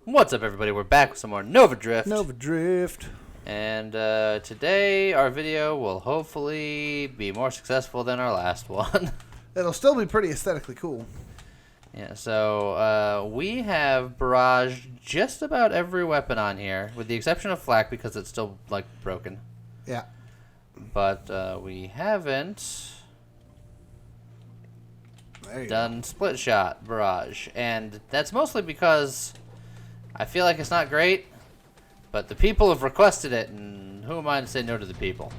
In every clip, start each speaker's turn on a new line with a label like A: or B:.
A: What's up, everybody? We're back with some more Nova Drift.
B: Nova Drift.
A: And today our video will hopefully be more successful than our last one.
B: It'll still be pretty aesthetically cool.
A: Yeah, so we have barraged just about every weapon on here, with the exception of flak because it's still, like, broken.
B: Yeah.
A: But we haven't done split shot barrage. And that's mostly because I feel like it's not great, but the people have requested it, and who am I to say no to the people?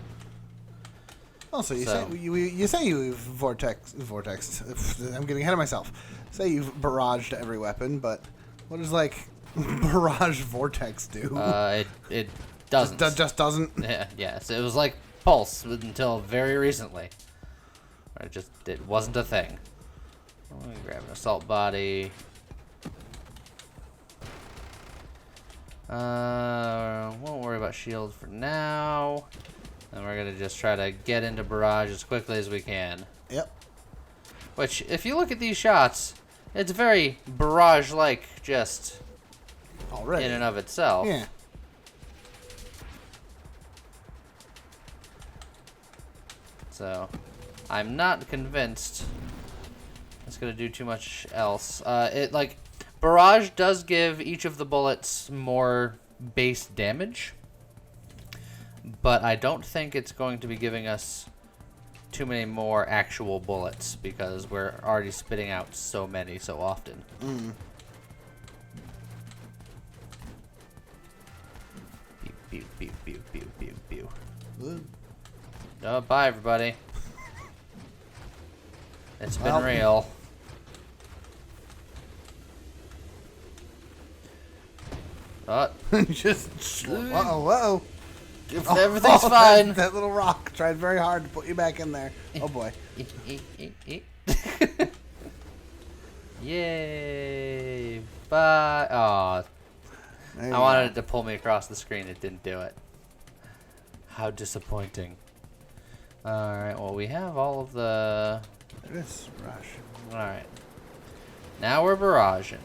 B: Also, you say you've vortex. I'm getting ahead of myself. Say you've barraged every weapon, but what does like barrage vortex do?
A: It doesn't.
B: Just doesn't.
A: Yeah. So it was like pulse until very recently. It wasn't a thing. Let me grab an assault body. Won't worry about shield for now. And we're gonna just try to get into barrage as quickly as we can.
B: Yep.
A: Which, if you look at these shots, it's very barrage-like, just
B: already
A: in and of itself.
B: Yeah.
A: So, I'm not convinced it's gonna do too much else. Barrage does give each of the bullets more base damage, but I don't think it's going to be giving us too many more actual bullets because we're already spitting out so many so often. Pew, pew, pew, pew, pew, pew, pew. Oh, bye, everybody. It's been real.
B: Just uh-oh.
A: Everything's fine.
B: That little rock tried very hard to put you back in there. Oh boy.
A: Yay. Bye. Oh. I wanted it to pull me across the screen. It didn't do it. How disappointing. Alright, well, we have all of the...
B: There it is, barrage.
A: Alright. Now we're barraging.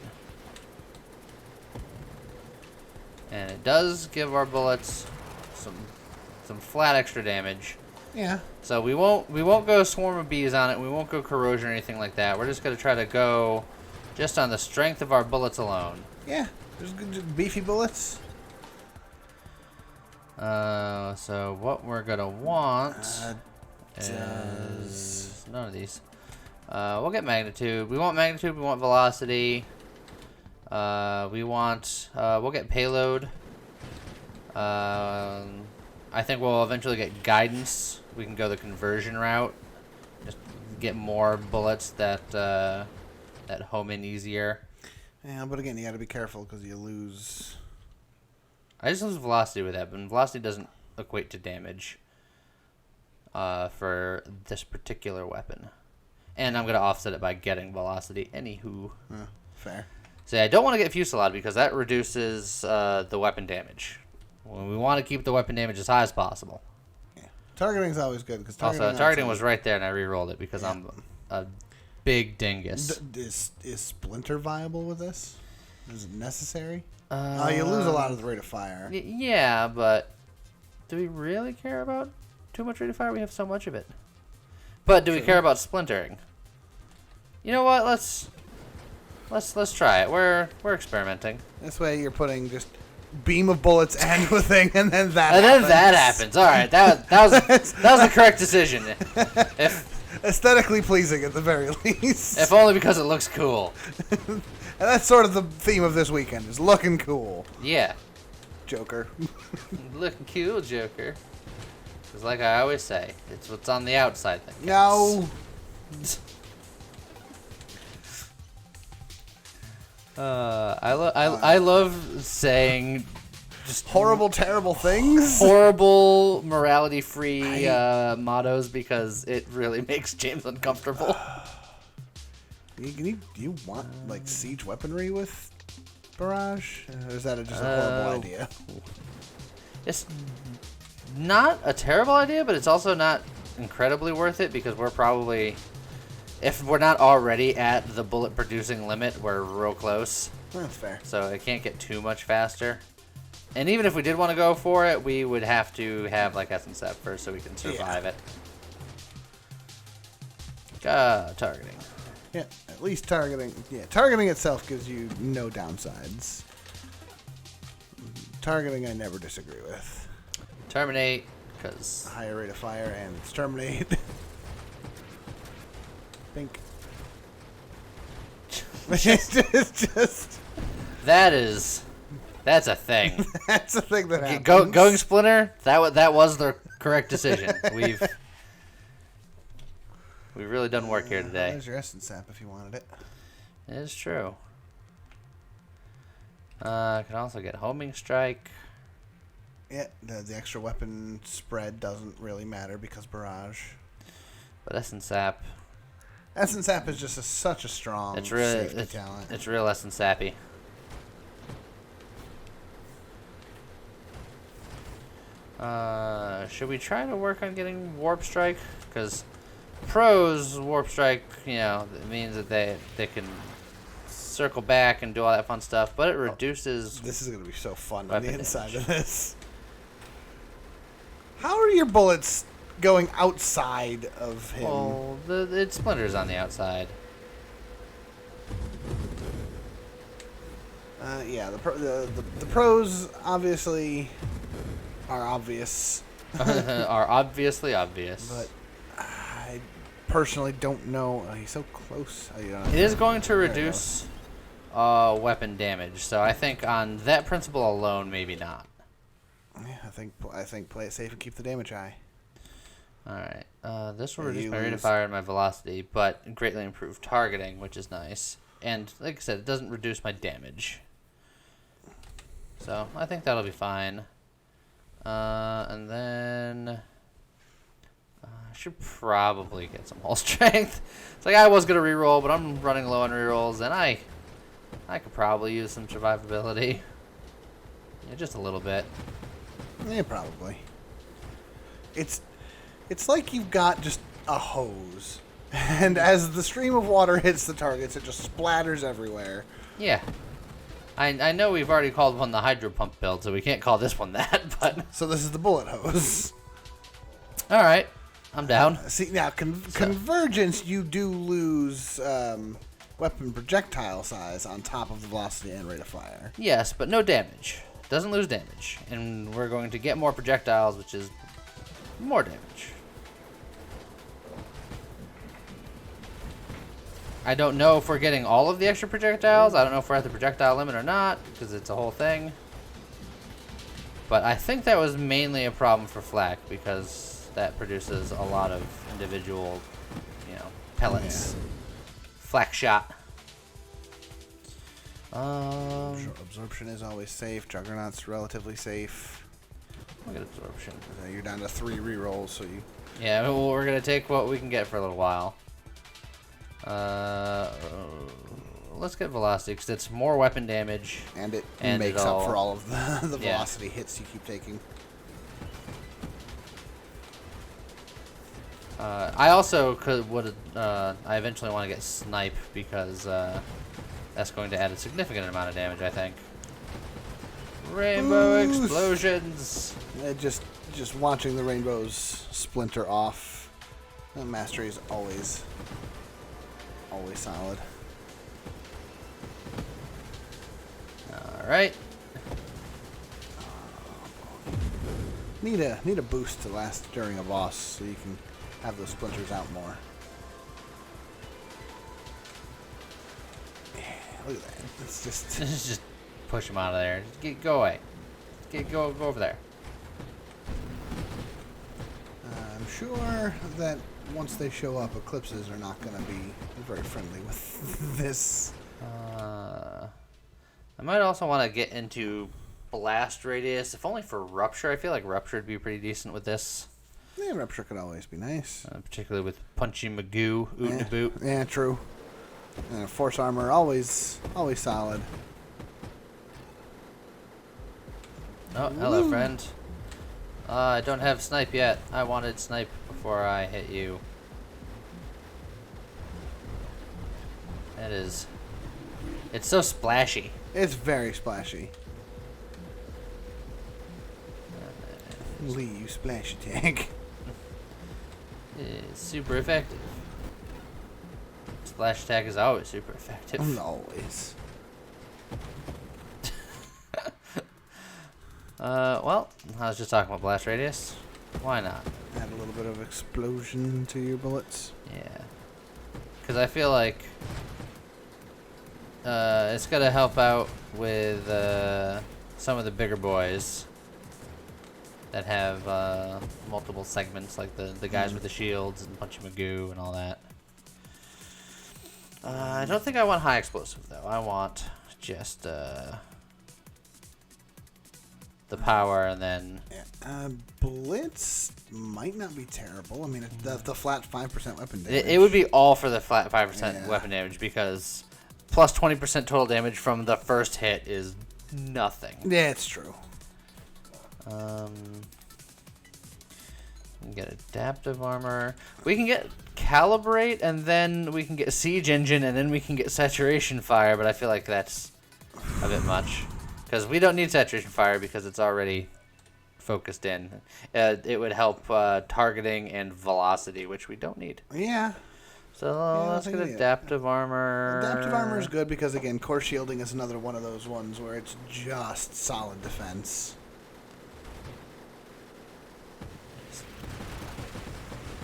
A: And it does give our bullets some flat extra damage.
B: Yeah.
A: So we won't go swarm of bees on it. We won't go corrosion or anything like that. We're just gonna try to go just on the strength of our bullets alone.
B: Yeah. There's good beefy bullets.
A: So what we're gonna want is none of these. We'll get magnitude. We want magnitude. We want velocity. We'll get payload. I think we'll eventually get guidance. We can go the conversion route. Just get more bullets that home in easier.
B: Yeah, but again, you gotta be careful because you lose.
A: I just lose velocity with that, but velocity doesn't equate to damage for this particular weapon. And I'm gonna offset it by getting velocity. Anywho.
B: Fair.
A: So yeah, I don't want to get Fusillade because that reduces the weapon damage. We want to keep the weapon damage as high as possible.
B: Yeah. Targeting is always good.
A: Targeting was right there, and I re-rolled it because I'm a big dingus.
B: Is splinter viable with this? Is it necessary? You lose a lot of the rate of fire.
A: Yeah, but do we really care about too much rate of fire? We have so much of it. But do we care about splintering? You know what? Let's try it. We're experimenting.
B: This way, you're putting just beam of bullets and a thing, and then that.
A: And
B: happens.
A: then that happens. All right, that was the correct decision.
B: Aesthetically pleasing at the very least.
A: If only because it looks cool.
B: And that's sort of the theme of this weekend: is looking cool.
A: Yeah.
B: Joker.
A: Looking cool, Joker. Because like I always say, it's what's on the outside that counts.
B: No.
A: I love saying just
B: horrible, terrible things.
A: Horrible, morality-free mottos because it really makes James uncomfortable.
B: Do you want like siege weaponry with barrage? Or is that just a horrible idea?
A: It's not a terrible idea, but it's also not incredibly worth it because we're probably, if we're not already at the bullet producing limit, we're real close.
B: That's fair.
A: So it can't get too much faster. And even if we did want to go for it, we would have to have like Essence Sap first so we can survive it. Targeting.
B: Yeah, at least targeting. Yeah, targeting itself gives you no downsides. Targeting, I never disagree with.
A: Terminate, because
B: higher rate of fire and it's terminate. Think. just.
A: That's a thing.
B: That's a thing that happens.
A: Going Splinter. That was the correct decision. We've really done work here today.
B: There's your Essence Sap if you wanted it.
A: It is true. Can also get Homing Strike.
B: Yeah, the extra weapon spread doesn't really matter because Barrage.
A: But Essence Sap.
B: Essence Sap is just such a strong safety talent.
A: It's real Essence Sappy. Should we try to work on getting Warp Strike? Because pros Warp Strike, it means that they can circle back and do all that fun stuff, but it reduces.
B: This is gonna be so fun on the inside of this. How are your bullets going outside of him?
A: Well, it splinters on the outside.
B: Yeah, the pros obviously are obvious.
A: Are obviously obvious.
B: But I personally don't know. He's so close.
A: It is going to reduce weapon damage, so I think on that principle alone, maybe not.
B: Yeah, I think play it safe and keep the damage high.
A: Alright, this will reduce my rate of fire and my velocity, but greatly improve targeting, which is nice. And, like I said, it doesn't reduce my damage. So, I think that'll be fine. And then I should probably get some hull strength. It's like I was going to reroll, but I'm running low on rerolls, and I could probably use some survivability. Yeah, just a little bit.
B: Yeah, probably. It's like you've got just a hose, and as the stream of water hits the targets, it just splatters everywhere.
A: Yeah. I know we've already called one the hydro pump build, so we can't call this one that, but...
B: So this is the bullet hose.
A: Alright, I'm down.
B: See, now, Convergence, you do lose weapon projectile size on top of the velocity and rate of fire.
A: Yes, but no damage. Doesn't lose damage. And we're going to get more projectiles, which is more damage. I don't know if we're getting all of the extra projectiles. I don't know if we're at the projectile limit or not, because it's a whole thing. But I think that was mainly a problem for flak, because that produces a lot of individual, pellets. Yeah. Flak shot.
B: Absorption is always safe. Juggernaut's relatively safe.
A: Look at absorption.
B: You're down to 3 rerolls, so you...
A: Yeah, well, we're going to take what we can get for a little while. Let's get velocity, because it's more weapon damage.
B: And it makes up for all of the velocity hits you keep taking.
A: I also I eventually want to get snipe, because that's going to add a significant amount of damage, I think. Rainbow explosions!
B: Just watching the rainbows splinter off. Mastery is always solid.
A: Alright.
B: Need a boost to last during a boss so you can have those splinters out more. Yeah, look at that. It's just
A: just push him out of there. Go away. Go over there.
B: I'm sure that once they show up, eclipses are not going to be very friendly with this.
A: I might also want to get into blast radius, if only for rupture. I feel like rupture would be pretty decent with this.
B: Yeah, rupture could always be nice.
A: Particularly with punchy Magoo, oot and boot.
B: Yeah, true. Force armor always solid.
A: Oh, hello, friend. I don't have snipe yet. I wanted snipe before I hit you. That is It's so splashy.
B: It's very splashy. Lee, you splash attack.
A: It's super effective. Splash attack is always super effective.
B: Always.
A: Well, I was just talking about blast radius. Why not?
B: Add a little bit of explosion to your bullets.
A: Yeah. Because I feel like it's going to help out with some of the bigger boys that have multiple segments, like the guys with the shields and Punchy Magoo and all that. I don't think I want high explosive, though. I want just the power and then...
B: Yeah. Blitz might not be terrible. I mean, the flat 5% weapon damage.
A: It would be all for the flat 5% weapon damage, because plus 20% total damage from the first hit is nothing.
B: Yeah, it's true.
A: We can get adaptive armor. We can get calibrate, and then we can get siege engine, and then we can get saturation fire, but I feel like that's a bit much. Because we don't need saturation fire because it's already focused in. It would help targeting and velocity, which we don't need.
B: Yeah.
A: So let's get adaptive armor.
B: Adaptive armor is good because, again, core shielding is another one of those ones where it's just solid defense.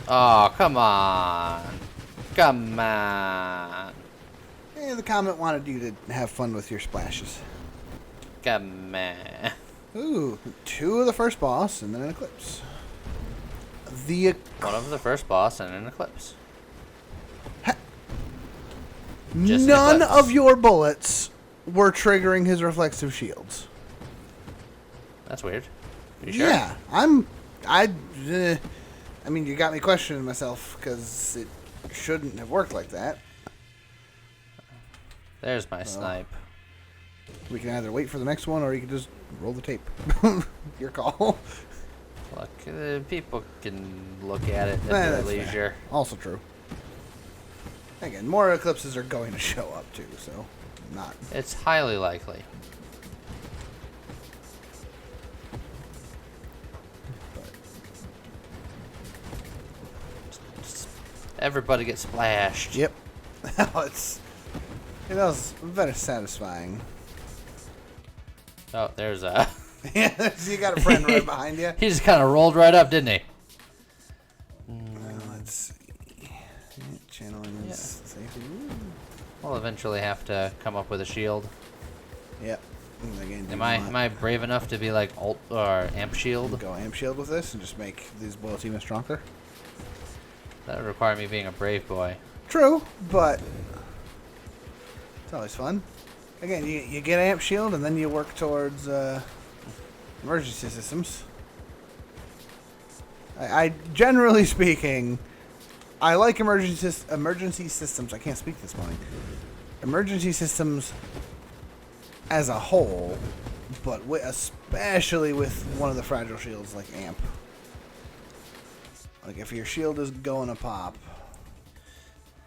A: Oh, come on. Come on.
B: Yeah, the comment wanted you to have fun with your splashes.
A: Come on.
B: Ooh, 2 of the first boss and then an eclipse.
A: One of the first boss and an eclipse.
B: None of your bullets were triggering his reflexive shields.
A: That's weird. You sure?
B: Yeah, I mean, you got me questioning myself because it shouldn't have worked like that.
A: There's my snipe.
B: We can either wait for the next one or you can just roll the tape. Your call.
A: Look, people can look at it at their leisure.
B: Fair. Also true. Again, more eclipses are going to show up too, so not.
A: It's highly likely. Everybody gets splashed.
B: Yep. That was very satisfying.
A: Oh, there's a...
B: Yeah, you got a friend right behind you.
A: He just kind of rolled right up, didn't he?
B: Let's see. Channeling is safe.
A: We'll eventually have to come up with a shield.
B: Yep. Again,
A: Am I brave enough to be like ult or amp shield?
B: Go amp shield with this and just make these bullets even stronger.
A: That would require me being a brave boy.
B: True, but it's always fun. Again, you get amp shield and then you work towards emergency systems. I generally speaking, I like emergency systems. I can't speak this morning. Emergency systems as a whole, but especially with one of the fragile shields like amp. Like if your shield is going to pop.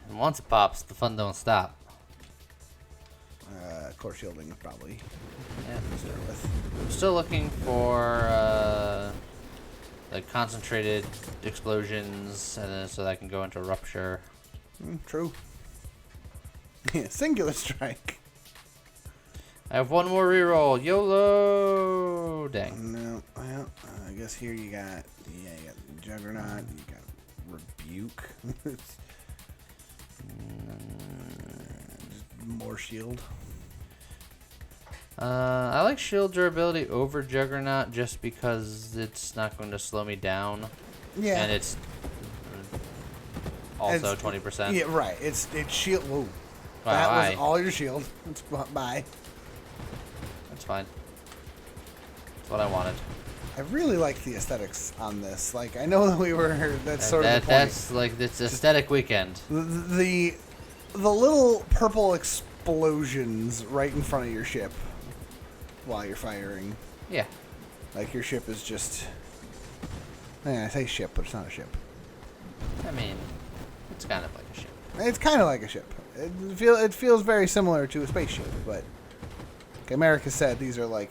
A: And once it pops, the fun don't stop.
B: Core shielding probably.
A: Yeah, I'm still looking for like concentrated explosions, so that I can go into rupture.
B: True. Yeah, singular strike.
A: I have one more reroll. YOLO! Dang.
B: No, well, I guess here you got Juggernaut, you got Rebuke. More shield.
A: I like shield durability over Juggernaut just because it's not going to slow me down.
B: Yeah.
A: And it's also 20%.
B: Yeah, right. It's shield. Whoa.
A: Wow,
B: That was all your shield. Bye.
A: That's fine. That's what I wanted.
B: I really like the aesthetics on this. Like, I know that we were. That's sort of the point.
A: That's like it's aesthetic weekend.
B: The little purple explosions right in front of your ship while you're firing.
A: Yeah.
B: Like your ship is just. I say ship, but it's not a ship.
A: I mean, it's kind of like a ship.
B: It's kind of like a ship. It feels very similar to a spaceship, but Chimeric has said these are like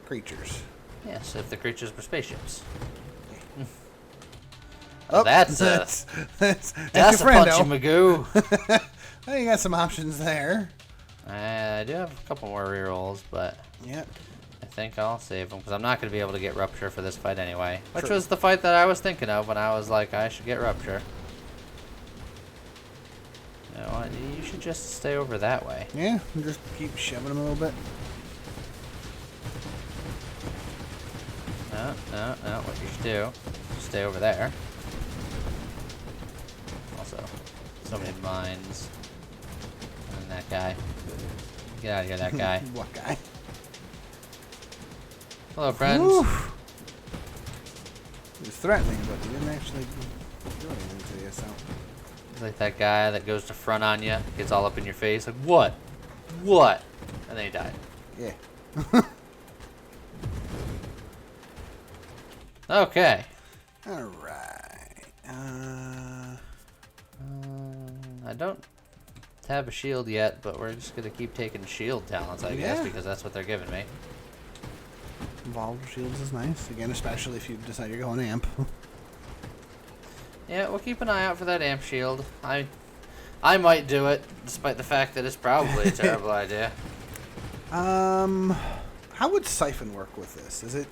B: creatures.
A: Yes, if the creatures were spaceships.
B: Oh,
A: that's
B: your
A: a
B: friend,
A: punchy Magoo.
B: Well, you got some options there.
A: I do have a couple more rerolls, but
B: Yep.
A: I think I'll save them because I'm not going to be able to get Rupture for this fight anyway. Which
B: True.
A: was the fight that I was thinking of when I was like, I should get Rupture. You know what? You should just stay over that way.
B: Yeah, just keep shoving them a little bit.
A: No. What you should do, stay over there. Also, so many mines. And that guy. Get out of here, that guy.
B: What guy?
A: Hello, friends.
B: Woo. He was threatening, but he didn't actually do anything to you, so.
A: Like that guy that goes to front on you, gets all up in your face, like, what? What? And then he died.
B: Yeah.
A: Okay.
B: Alright.
A: I don't have a shield yet, but we're just going to keep taking shield talents, I guess, because that's what they're giving me.
B: Volatile shields is nice. Again, especially if you decide you're going amp.
A: Yeah, we'll keep an eye out for that amp shield. I might do it, despite the fact that it's probably a terrible idea.
B: How would Siphon work with this? Is it...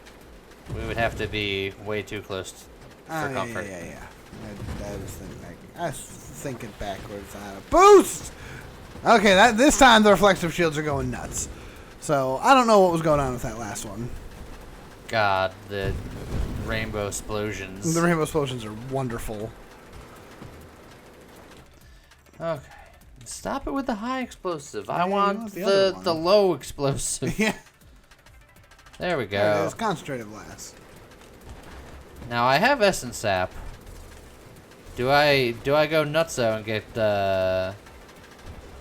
A: We would have to be way too close for comfort.
B: Yeah. I was thinking backwards on a boost! Okay, this time the reflective shields are going nuts. So, I don't know what was going on with that last one.
A: God, the rainbow explosions.
B: The rainbow explosions are wonderful.
A: Okay. Stop it with the high explosive. I
B: you
A: want
B: the
A: the low explosive.
B: Yeah.
A: There we go.
B: There it is. Concentrated blast.
A: Now I have Essence Sap. Do I go nutso and get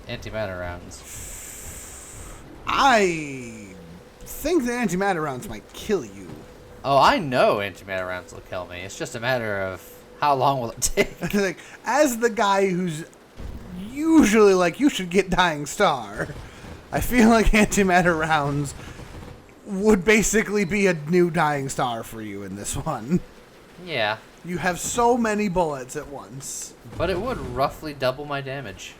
A: antimatter rounds?
B: I think the antimatter rounds might kill you.
A: Oh, I know antimatter rounds will kill me. It's just a matter of how long will it take.
B: Like, as the guy who's usually like, you should get Dying Star, I feel like antimatter rounds would basically be a new Dying Star for you in this one.
A: Yeah.
B: You have so many bullets at once.
A: But it would roughly double my damage.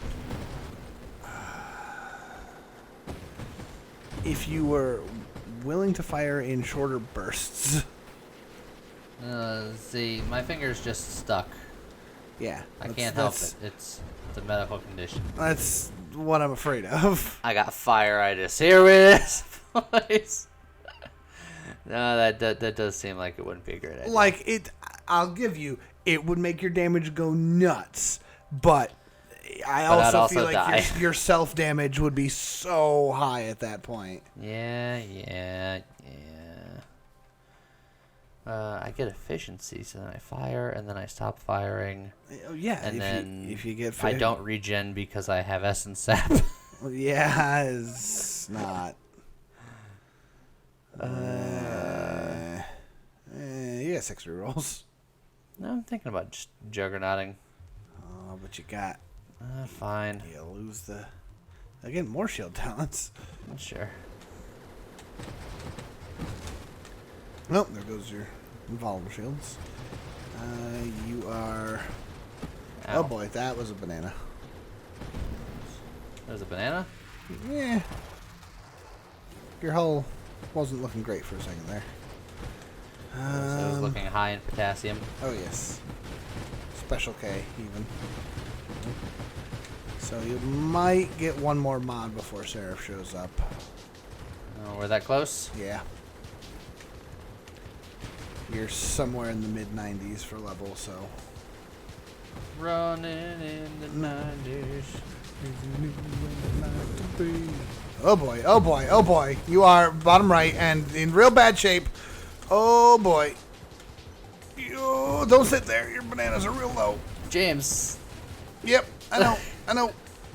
B: If you were willing to fire in shorter bursts.
A: See, my finger's just stuck.
B: Yeah.
A: I can't help it. It's a medical condition.
B: That's what I'm afraid of.
A: I got fire-itis. Here it is, boys. No, that does seem like it wouldn't be a great idea.
B: Like, I'll give you, it would make your damage go nuts, but I also feel like your self-damage would be so high at that point.
A: Yeah. I get efficiency, so then I fire, and then I stop firing.
B: Oh, yeah,
A: and then
B: if you get...
A: I don't regen because I have Essence Sap.
B: Yeah, it's not... you got 6 rerolls.
A: No, I'm thinking about just juggernauting.
B: Oh, but you got...
A: Fine.
B: You lose the... Again, more shield talents.
A: Sure.
B: Nope, there goes your volatile shields. You are...
A: Ow.
B: Oh boy, that was a banana.
A: There's a banana?
B: Yeah. Your hull wasn't looking great for a second there.
A: So it was looking high in potassium.
B: Oh yes. Special K, even. So you might get one more mod before Seraph shows up.
A: Oh, we're that close?
B: Yeah. You're somewhere in the mid-90s for level, so...
A: Running in the 90s.
B: Oh boy, oh boy, oh boy. You are bottom right and in real bad shape. Oh boy. You don't sit there. Your bananas are real low.
A: James.
B: Yep, I know. I know.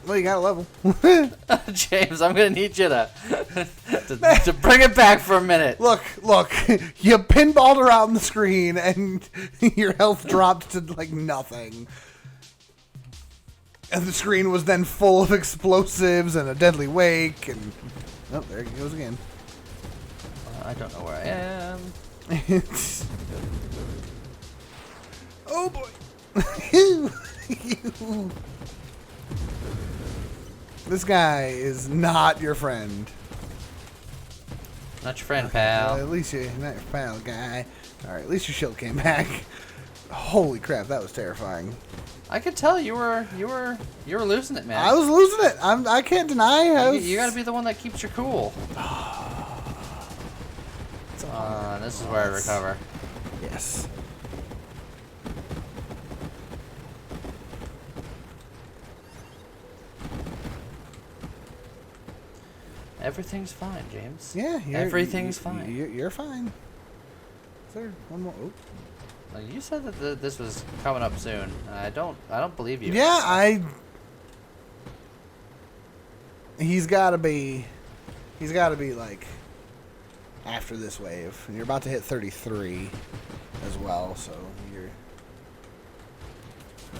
B: Well, you got a level.
A: James, I'm going to need you to bring it back for a minute.
B: Look. You pinballed around the screen and your health dropped to like nothing. And the screen was then full of explosives and a deadly wake, and oh, there he goes again.
A: I don't know where I am.
B: Oh boy! This guy is not your friend.
A: Not your friend, pal.
B: At least you're not your pal, guy. All right, at least your shield came back. Holy crap, that was terrifying.
A: I could tell you were losing it, man.
B: I was losing it. I can't deny.
A: You got to be the one that keeps your cool. This is where I recover.
B: Yes.
A: Everything's fine, James.
B: Yeah,
A: everything's fine.
B: You're fine. Is there one more? Oh.
A: You said that this was coming up soon. I don't believe you.
B: Yeah, He's got to be like after this wave, and you're about to hit 33 as well. So you're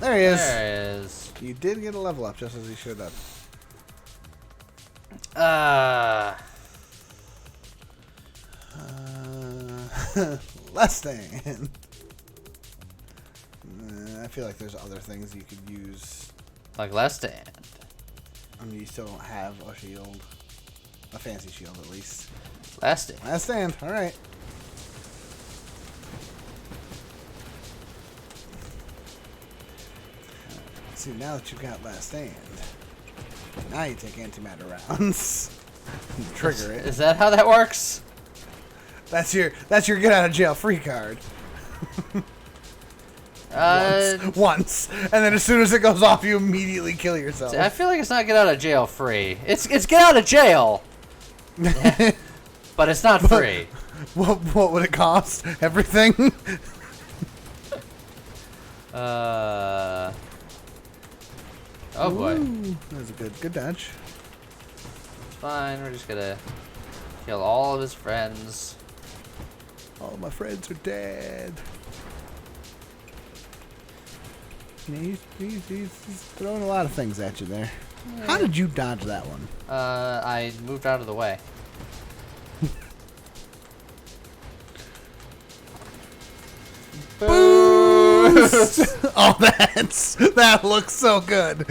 B: there. He is.
A: There he is.
B: You did get a level up just as you should have. Less than. I feel like there's other things you could use.
A: Like less stand.
B: I mean, you still don't have a shield. A fancy shield, at least.
A: Last stand.
B: Last stand. All right. See, now that you've got last stand, now you take antimatter rounds. Trigger it.
A: Is that how that works?
B: That's your get out of jail free card. Once, and then as soon as it goes off, you immediately kill yourself.
A: I feel like it's not get out of jail free. It's get out of jail, but it's not free.
B: What would it cost? Everything.
A: Oh boy.
B: Ooh, that was a good dodge.
A: It's fine. We're just gonna kill all of his friends.
B: All my friends are dead. Yeah, he's throwing a lot of things at you there. Yeah. How did you dodge that one?
A: I moved out of the way.
B: Boost! Oh, that looks so good.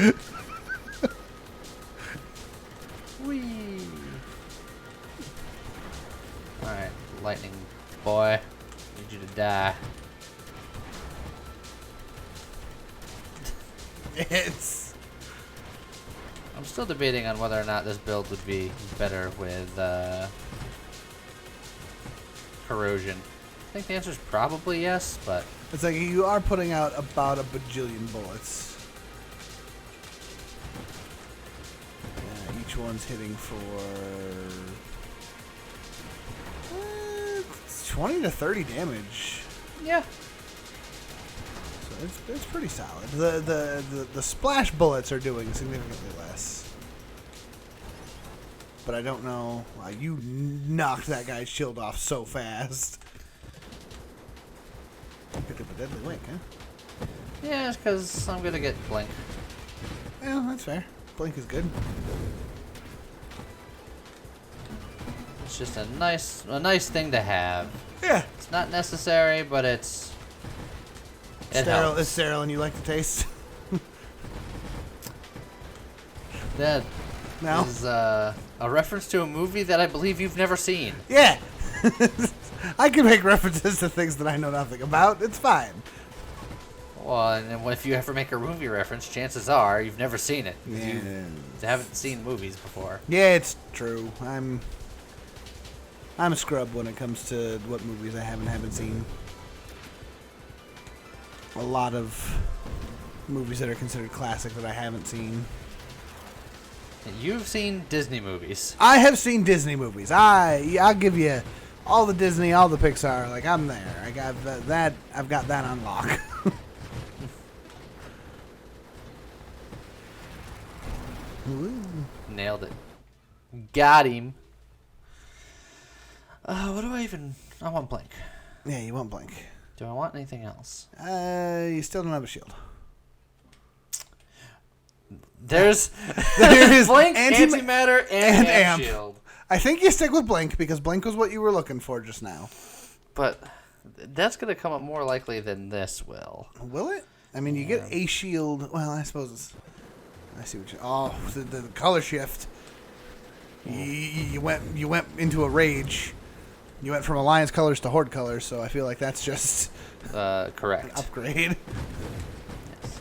A: Whee! Alright, lightning boy. Need you to die. I'm still debating on whether or not this build would be better with corrosion. I think the answer is probably yes, but
B: it's like you are putting out about a bajillion bullets. Yeah, each one's hitting for 20 to 30 damage.
A: Yeah.
B: It's pretty solid. The splash bullets are doing significantly less. But I don't know why you knocked that guy's shield off so fast. Picked up a deadly wink, huh?
A: Yeah, it's because I'm gonna get blink.
B: Yeah, that's fair. Blink is good.
A: It's just a nice thing to have.
B: Yeah.
A: It's not necessary, but it helps.
B: It's sterile and you like the taste?
A: That
B: no?
A: is a reference to a movie that I believe you've never seen.
B: Yeah. I can make references to things that I know nothing about. It's fine.
A: Well, and if you ever make a movie reference, chances are you've never seen it.
B: Yeah.
A: You haven't seen movies before.
B: Yeah, it's true. I'm a scrub when it comes to what movies I haven't seen. A lot of movies that are considered classic that I haven't seen.
A: You've seen Disney movies.
B: I have seen Disney movies. I'll give you all the Disney, all the Pixar. Like, I'm there. I got that. I've got that on lock.
A: Nailed it. Got him. What do I even... I want blink.
B: Yeah, you want blink.
A: Do I want anything else?
B: You still don't have a shield.
A: There's
B: There's
A: Blink, Antimatter, and Amp Shield.
B: I think you stick with Blink because Blink was what you were looking for just now.
A: But that's going to come up more likely than this will.
B: Will it? I mean, you get a shield. Well, I suppose it's... I see what you... Oh, the color shift. You went into a rage. You went from Alliance colors to Horde colors, so I feel like that's just...
A: correct.
B: An upgrade.
A: Yes.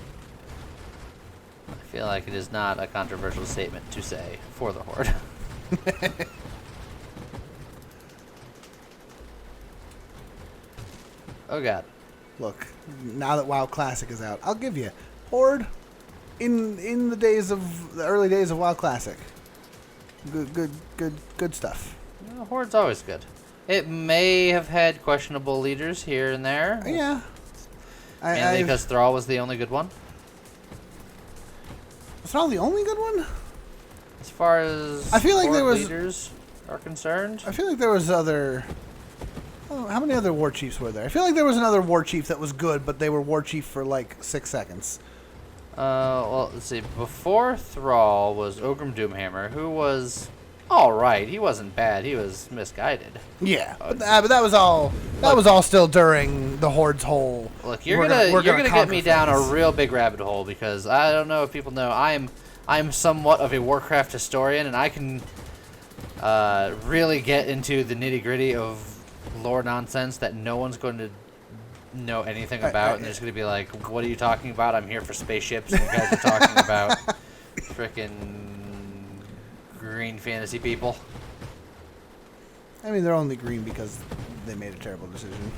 A: I feel like it is not a controversial statement to say for the Horde. Oh god.
B: Look, now that WoW Classic is out, I'll give you Horde in the early days of WoW Classic. Good stuff.
A: Well, Horde's always good. It may have had questionable leaders here and there.
B: Yeah.
A: Mainly because Thrall was the only good one.
B: Was Thrall the only good one?
A: As far as
B: I feel like
A: Horde
B: there was
A: leaders are concerned.
B: I feel like there was other... Oh, how many other war chiefs were there? I feel like there was another war chief that was good, but they were war chief for like 6 seconds.
A: Well, let's see. Before Thrall was Ogrim Doomhammer, who was all right. He wasn't bad. He was misguided.
B: Yeah, but that was all. That was all still during the Horde's whole.
A: Look, you're gonna get me down a real big rabbit hole because I don't know if people know I'm somewhat of a Warcraft historian, and I can really get into the nitty gritty of lore nonsense that no one's going to know anything about, and they're just going to be like, what are you talking about? I'm here for spaceships, and you guys are talking about frickin' green fantasy people.
B: I mean, they're only green because they made a terrible decision.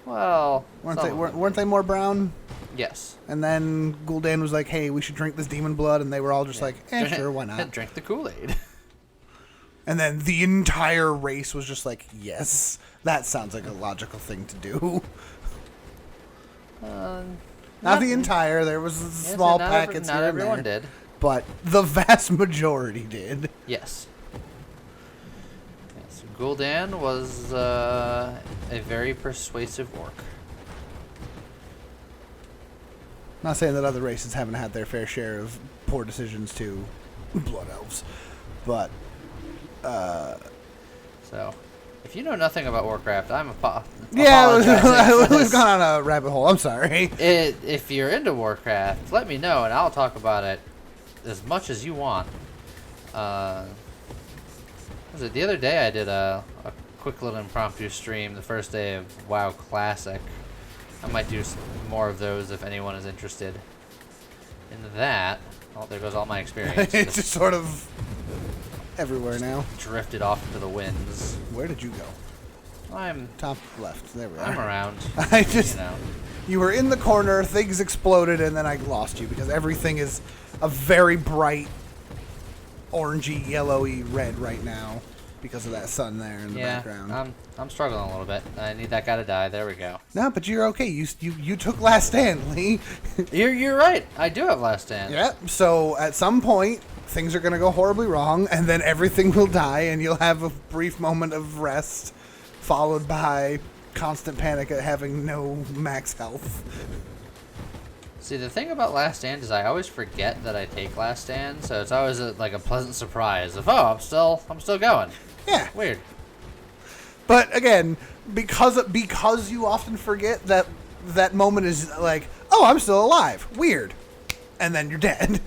A: Well,
B: weren't they more brown?
A: Yes.
B: And then Gul'dan was like, hey, we should drink this demon blood, and they were all just like, sure, why not?
A: Drink the Kool-Aid.
B: And then the entire race was just like, yes, that sounds like a logical thing to do. Not the entire. There was small packets
A: not
B: here
A: everyone
B: and there,
A: did.
B: but the vast majority did.
A: Yes. Yes. Gul'dan was a very persuasive orc.
B: Not saying that other races haven't had their fair share of poor decisions too, blood elves, but
A: so if you know nothing about Warcraft, I'm
B: yeah, we've gone on a rabbit hole. I'm sorry.
A: If you're into Warcraft, let me know and I'll talk about it as much as you want. Was it the other day I did a quick little impromptu stream the first day of WoW Classic. I might do some more of those if anyone is interested in that. Oh, there goes all my experience.
B: It's just sort of everywhere now.
A: Drifted off into the winds.
B: Where did you go?
A: I'm
B: top left. There we are.
A: I'm around.
B: I just,
A: you know.
B: You were in the corner, things exploded, and then I lost you because everything is a very bright orangey, yellowy red right now because of that sun there in the background.
A: I'm struggling a little bit. I need that guy to die. There we go.
B: No, but you're okay. You took Last Stand, Lee.
A: You're right. I do have Last Stand.
B: Yep. So at some point, things are going to go horribly wrong, and then everything will die, and you'll have a brief moment of rest, followed by constant panic at having no max health.
A: See, the thing about Last Stand is I always forget that I take Last Stand, so it's always like a pleasant surprise of, oh, I'm still going.
B: Yeah.
A: Weird.
B: But again, because you often forget that moment is like, oh, I'm still alive. Weird. And then you're dead.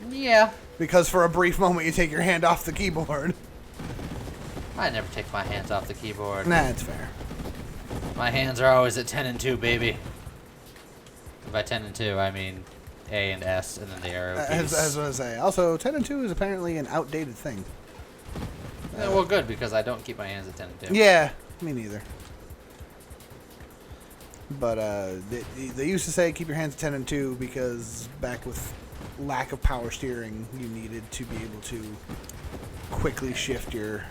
A: Yeah.
B: Because for a brief moment you take your hand off the keyboard.
A: I never take my hands off the keyboard.
B: Nah, it's fair.
A: My hands are always at 10 and 2, baby. And by 10 and 2, I mean A and S and then the arrow keys.
B: As I was say. Also, 10 and 2 is apparently an outdated thing.
A: Yeah, well, good, because I don't keep my hands at 10 and 2.
B: Yeah, me neither. But they used to say keep your hands at 10 and 2 because back with lack of power steering, you needed to be able to quickly shift your...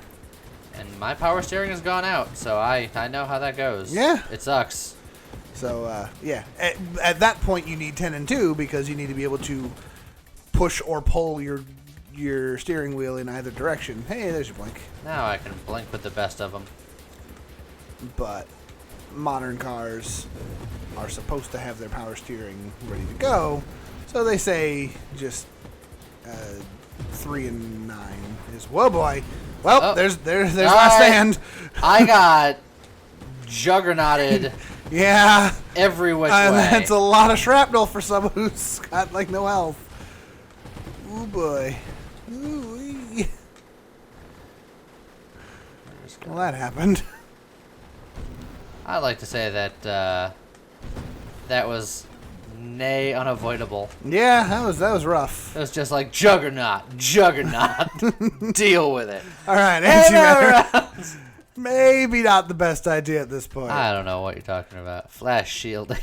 A: And my power steering has gone out, so I know how that goes.
B: Yeah.
A: It sucks.
B: So, yeah. At that point, you need 10 and 2 because you need to be able to push or pull your steering wheel in either direction. Hey, there's your blink.
A: Now I can blink with the best of them.
B: But modern cars, are supposed to have their power steering ready to go. So they say just 3 and 9 is. Whoa, boy! Well, there's last stand.
A: I got juggernauted.
B: Yeah.
A: Every which way.
B: That's a lot of shrapnel for someone who's got like no health. Ooh boy. Ooh-wee. Well, that happened.
A: I'd like to say that that was nay unavoidable.
B: Yeah, that was rough.
A: It was just like juggernaut, deal with it.
B: All right, Antimatter. Maybe not the best idea at this point.
A: I don't know what you're talking about. Flash shielding.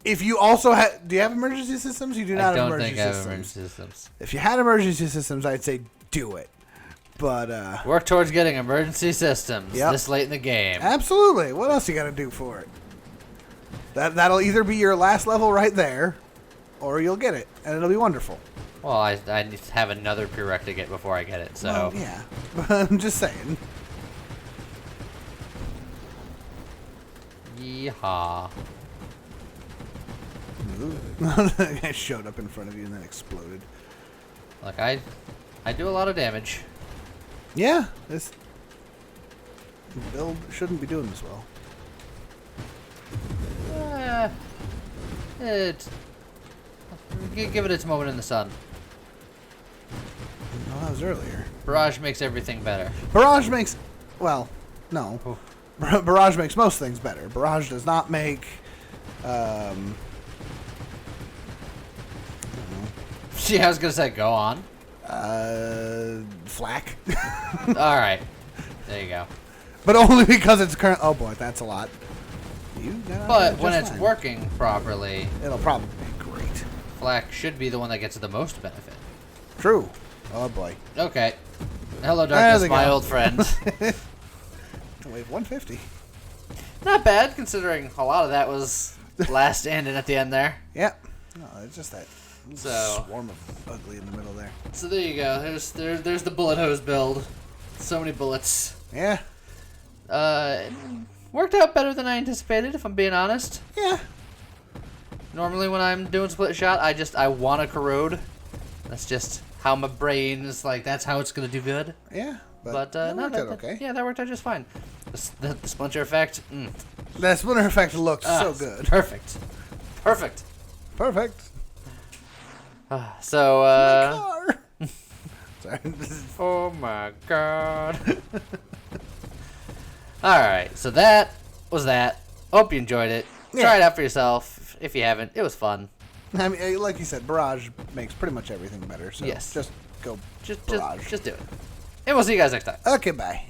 B: If you also do you have emergency systems? You do not have emergency systems.
A: I don't think I have emergency systems.
B: If you had emergency systems, I'd say do it. But
A: work towards getting emergency systems this late in the game.
B: Absolutely. What else you got to do for it? That'll either be your last level right there, or you'll get it, and it'll be wonderful.
A: Well, I need to have another prereq to get before I get it, so...
B: Well, yeah, but I'm just saying.
A: Yeehaw.
B: The guy showed up in front of you and then exploded.
A: Look, I do a lot of damage.
B: Yeah, this build shouldn't be doing this well.
A: Give it its moment in the sun.
B: No, that was earlier.
A: Barrage makes everything better.
B: Barrage makes... Well, no. Barrage makes most things better. Barrage does not make... I don't know.
A: Yeah, I was going to say, go on.
B: Flak.
A: Alright. There you go.
B: But only because it's current... Oh, boy, that's a lot.
A: But when it's working properly...
B: It'll probably be great.
A: Flak should be the one that gets the most benefit.
B: True. Oh, boy.
A: Okay. Hello, darkness, my old friend.
B: Wave 150.
A: Not bad, considering a lot of that was last stand in at the end there.
B: Yep. No, it's just that swarm of ugly in the middle there.
A: So there you go. There's the bullet hose build. So many bullets.
B: Yeah.
A: Worked out better than I anticipated, if I'm being honest.
B: Yeah.
A: Normally when I'm doing split shot, I want to corrode. That's just how my brain is like, that's how it's going to do good.
B: Yeah.
A: But
B: that worked out okay.
A: Yeah, that worked out just fine. The splinter effect.
B: The splinter effect looked so good.
A: Perfect. Perfect.
B: Perfect.
A: So,
B: my car. Sorry.
A: Oh my god. Alright, so that was that. Hope you enjoyed it.
B: Yeah.
A: Try it out for yourself. If you haven't, it was fun.
B: I mean, like you said, Barrage makes pretty much everything better. So
A: yes.
B: Just go
A: Just
B: Barrage.
A: just do it. And we'll see you guys next time.
B: Okay, bye.